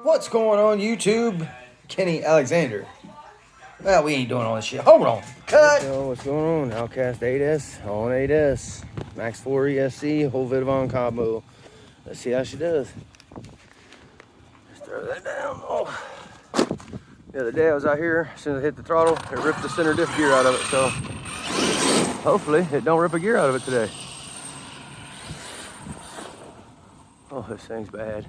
What's going on, YouTube? Kenny Alexander. Well, we ain't doing all this shit. Hold on. Cut. So what's going on? Outcast 8S on 8S. Max 4 ESC, whole vitavon combo. Let's see how she does. Let's throw that down. Oh. The other day I was out here, as soon as I hit the throttle, it ripped the center diff gear out of it. So hopefully it don't rip a gear out of it today. Oh, this thing's bad.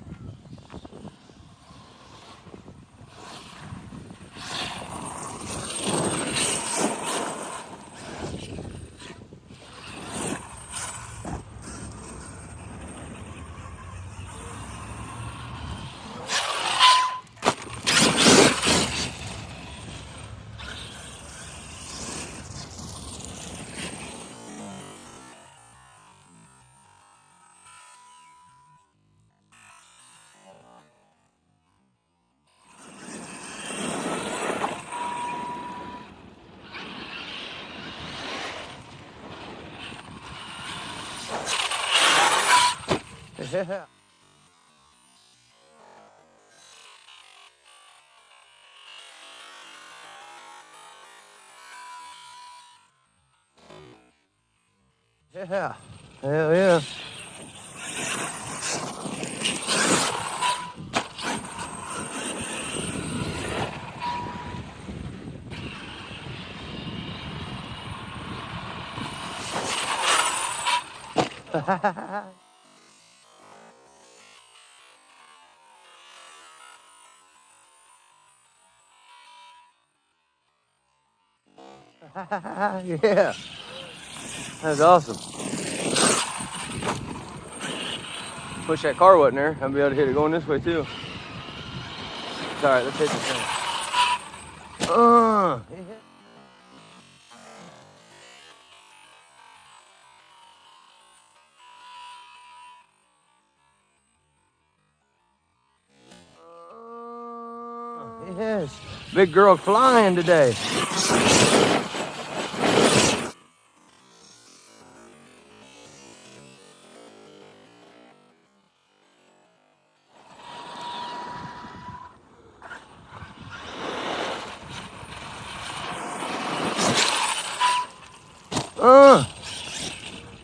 Yeah. Yeah. Hell yeah. Yeah. That's awesome. Wish that car wasn't there. I'd be able to hit it going this way too. It's all right, let's hit this thing. Yes, big girl flying today.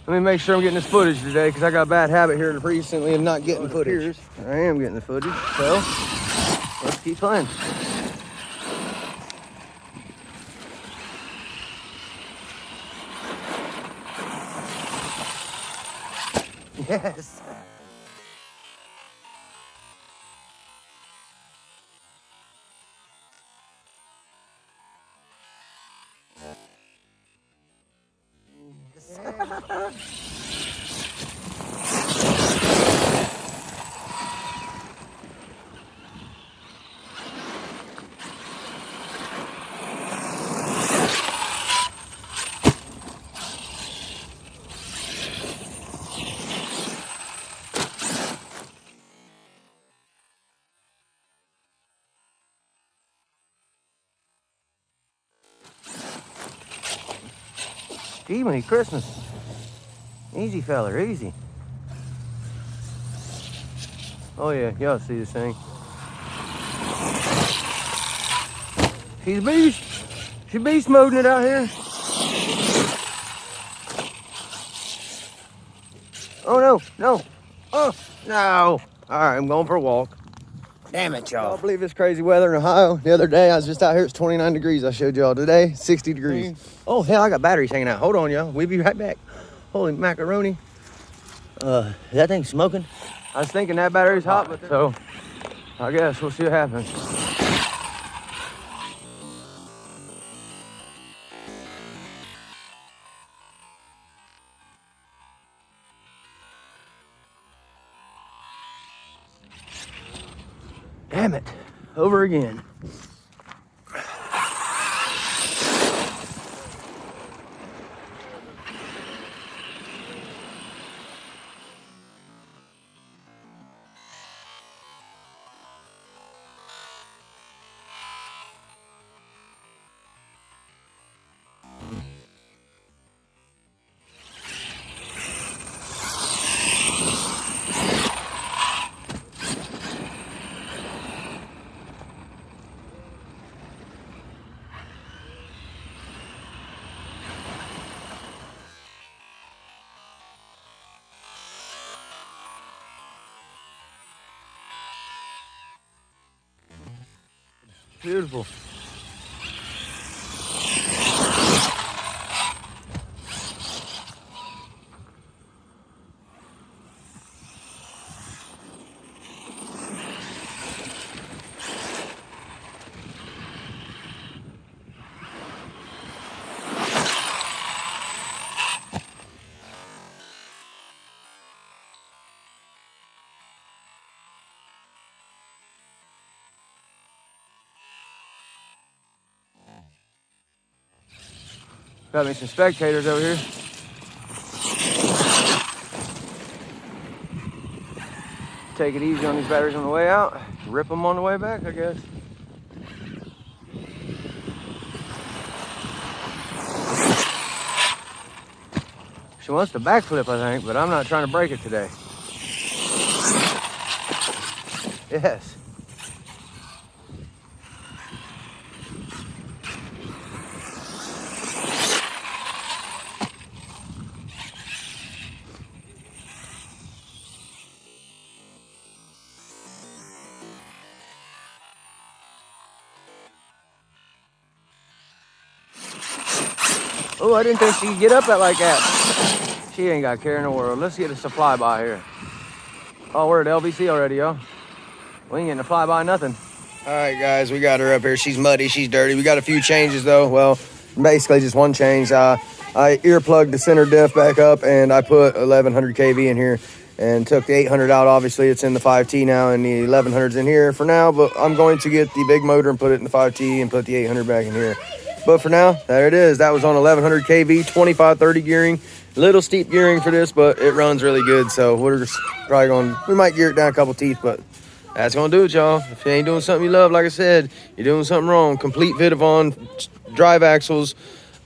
Let me make sure I'm getting this footage today because I got a bad habit here recently of not getting footage. I am getting the footage, so let's keep playing. Yes. Merry Christmas. Easy, feller, easy. Oh yeah, y'all see this thing. She's a beast. She beast moding it out here. Oh no, no. Oh, no. All right, I'm going for a walk. Damn it, y'all. I believe it's crazy weather in Ohio. The other day I was just out here, it's 29 degrees. I showed y'all today, 60 degrees. Oh hell, I got batteries hanging out. Hold on, y'all. We'll be right back. Holy macaroni. That thing's smoking. I was thinking that battery's hot, but so I guess we'll see what happens. Damn it, over again. Beautiful. Got me some spectators over here. Take it easy on these batteries on the way out. Rip them on the way back, I guess. She wants to backflip, I think, but I'm not trying to break it today. Yes. Oh, I didn't think she could get up that like that. She ain't got a care in the world. Let's get a supply by here. Oh, we're at LBC already, y'all. We ain't getting a flyby nothing. All right, guys, we got her up here. She's muddy, she's dirty. We got a few changes, though. Well, basically just one change. I earplugged the center diff back up, and I put 1100 kV in here and took the 800 out. Obviously, it's in the 5T now, and the 1100's in here for now, but I'm going to get the big motor and put it in the 5T and put the 800 back in here. But for now, there it is. That was on 1100 kV, 25-30 gearing. Little steep gearing for this, but it runs really good. So we're probably going, we might gear it down a couple teeth, but that's going to do it, y'all. If you ain't doing something you love, like I said, you're doing something wrong. Complete vitavon drive axles,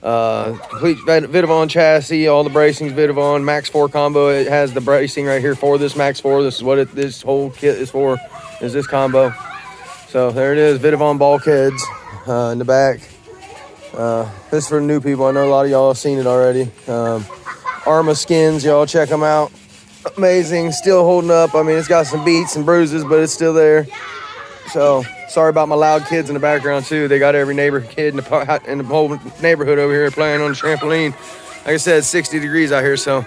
complete vitavon chassis, all the bracings vitavon, Max 4 combo. It has the bracing right here for this Max 4. This is what this whole kit is for, is this combo. So there it is, vitavon bulkheads in the back. This is for new people. I know a lot of y'all have seen it already. ARRMA skins, y'all check them out. Amazing, still holding up. I mean, it's got some beats and bruises, but it's still there. So sorry about my loud kids in the background too. They got every neighbor kid in the whole neighborhood over here playing on the trampoline. Like I said, it's 60 degrees out here, so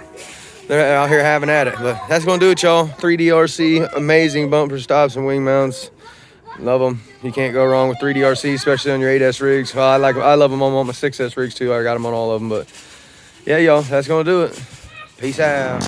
they're out here having at it. But that's gonna do it, y'all. 3D RC, amazing bumper stops and wing mounts. Love them. You can't go wrong with 3D RC, especially on your 8S rigs. Well, I love them on my 6S rigs too. I got them on all of them. But yeah, y'all, that's gonna do it. Peace out.